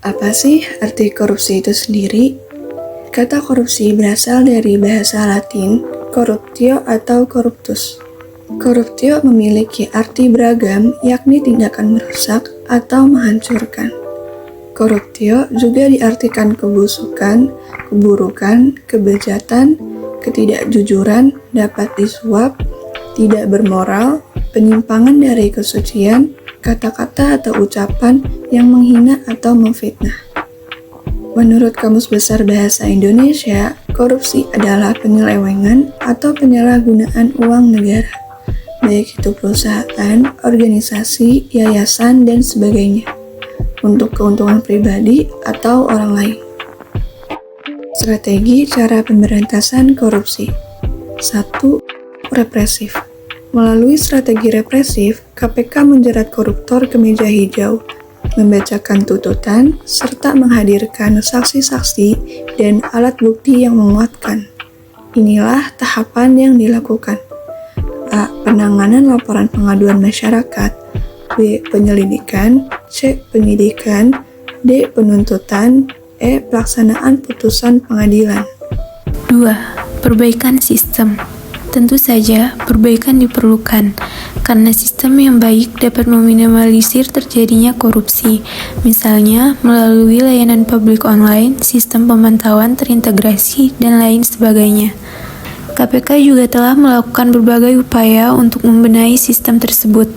Apa sih arti korupsi itu sendiri? Kata korupsi berasal dari bahasa Latin corruptio atau corruptus. Corruptio memiliki arti beragam, yakni tindakan merusak atau menghancurkan. Corruptio juga diartikan kebusukan, keburukan, kebejatan, ketidakjujuran, dapat disuap, tidak bermoral, penyimpangan dari kesucian, kata-kata atau ucapan yang menghina atau memfitnah. Menurut Kamus Besar Bahasa Indonesia, korupsi adalah penyelewengan atau penyalahgunaan uang negara, baik itu perusahaan, organisasi, yayasan, dan sebagainya, untuk keuntungan pribadi atau orang lain. Strategi cara pemberantasan korupsi. 1. Represif. Melalui strategi represif, KPK menjerat koruptor ke meja hijau, membacakan tuntutan, serta menghadirkan saksi-saksi dan alat bukti yang menguatkan. Inilah tahapan yang dilakukan. A. Penanganan laporan pengaduan masyarakat. B. Penyelidikan. C. Penyidikan. D. Penuntutan. E. Pelaksanaan putusan pengadilan. 2. Perbaikan sistem. Tentu saja, perbaikan diperlukan, karena sistem yang baik dapat meminimalisir terjadinya korupsi, misalnya melalui layanan publik online, sistem pemantauan terintegrasi, dan lain sebagainya. KPK juga telah melakukan berbagai upaya untuk membenahi sistem tersebut.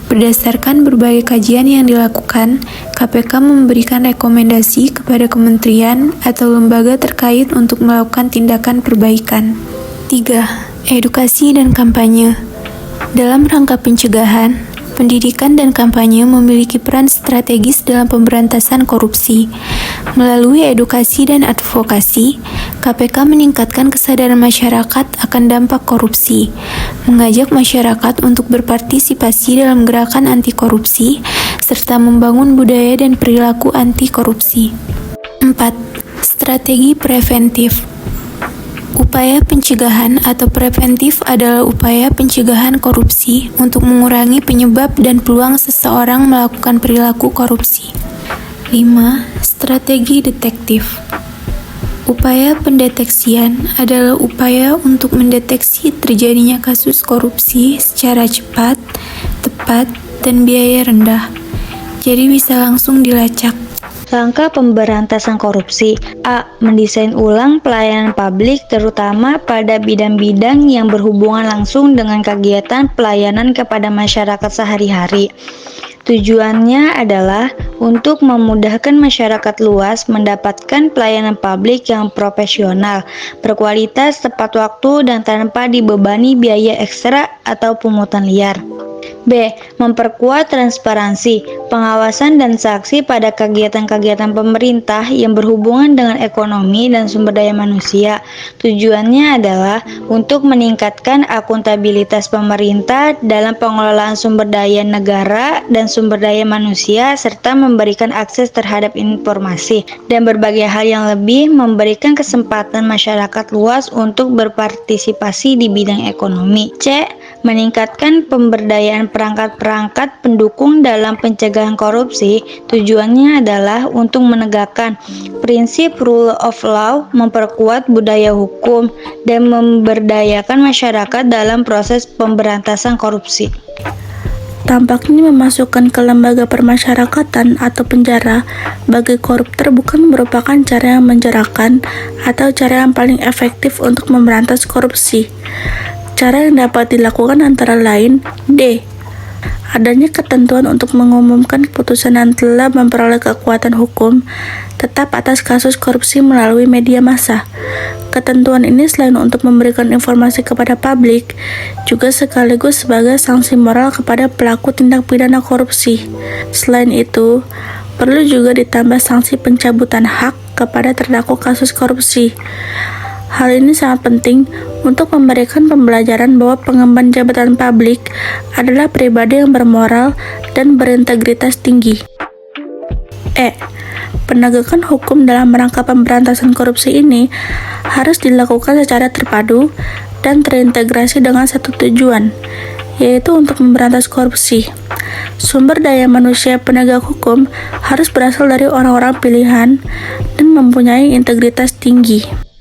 Berdasarkan berbagai kajian yang dilakukan, KPK memberikan rekomendasi kepada kementerian atau lembaga terkait untuk melakukan tindakan perbaikan. 3. Edukasi dan kampanye. Dalam rangka pencegahan, pendidikan dan kampanye memiliki peran strategis dalam pemberantasan korupsi. Melalui edukasi dan advokasi, KPK meningkatkan kesadaran masyarakat akan dampak korupsi, mengajak masyarakat untuk berpartisipasi dalam gerakan anti korupsi, serta membangun budaya dan perilaku anti korupsi. 4. Strategi preventif. Upaya pencegahan atau preventif adalah upaya pencegahan korupsi untuk mengurangi penyebab dan peluang seseorang melakukan perilaku korupsi. 5. Strategi detektif. Upaya pendeteksian adalah upaya untuk mendeteksi terjadinya kasus korupsi secara cepat, tepat, dan biaya rendah. Jadi bisa langsung dilacak. Langkah pemberantasan korupsi. A. Mendesain ulang pelayanan publik terutama pada bidang-bidang yang berhubungan langsung dengan kegiatan pelayanan kepada masyarakat sehari-hari. Tujuannya adalah untuk memudahkan masyarakat luas mendapatkan pelayanan publik yang profesional, berkualitas, tepat waktu, dan tanpa dibebani biaya ekstra atau pungutan liar. B. Memperkuat transparansi, pengawasan dan saksi pada kegiatan-kegiatan pemerintah yang berhubungan dengan ekonomi dan sumber daya manusia. Tujuannya adalah untuk meningkatkan akuntabilitas pemerintah dalam pengelolaan sumber daya negara dan sumber daya manusia, serta memberikan akses terhadap informasi dan berbagai hal yang lebih, memberikan kesempatan masyarakat luas untuk berpartisipasi di bidang ekonomi. C. Meningkatkan pemberdayaan perangkat-perangkat pendukung dalam pencegahan korupsi. Tujuannya adalah untuk menegakkan prinsip rule of law, memperkuat budaya hukum, dan memberdayakan masyarakat dalam proses pemberantasan korupsi. Tampaknya memasukkan ke lembaga permasyarakatan atau penjara bagi koruptor bukan merupakan cara yang menjerahkan atau cara yang paling efektif untuk memberantas korupsi. Cara yang dapat dilakukan antara lain D. Adanya ketentuan untuk mengumumkan keputusan yang telah memperoleh kekuatan hukum tetap atas kasus korupsi melalui media massa. Ketentuan ini selain untuk memberikan informasi kepada publik, juga sekaligus sebagai sanksi moral kepada pelaku tindak pidana korupsi. Selain itu, perlu juga ditambah sanksi pencabutan hak kepada terdakwa kasus korupsi. Hal ini sangat penting untuk memberikan pembelajaran bahwa pengemban jabatan publik adalah pribadi yang bermoral dan berintegritas tinggi. E. Penegakan hukum dalam rangka pemberantasan korupsi ini harus dilakukan secara terpadu dan terintegrasi dengan satu tujuan, yaitu untuk memberantas korupsi. Sumber daya manusia penegak hukum harus berasal dari orang-orang pilihan dan mempunyai integritas tinggi.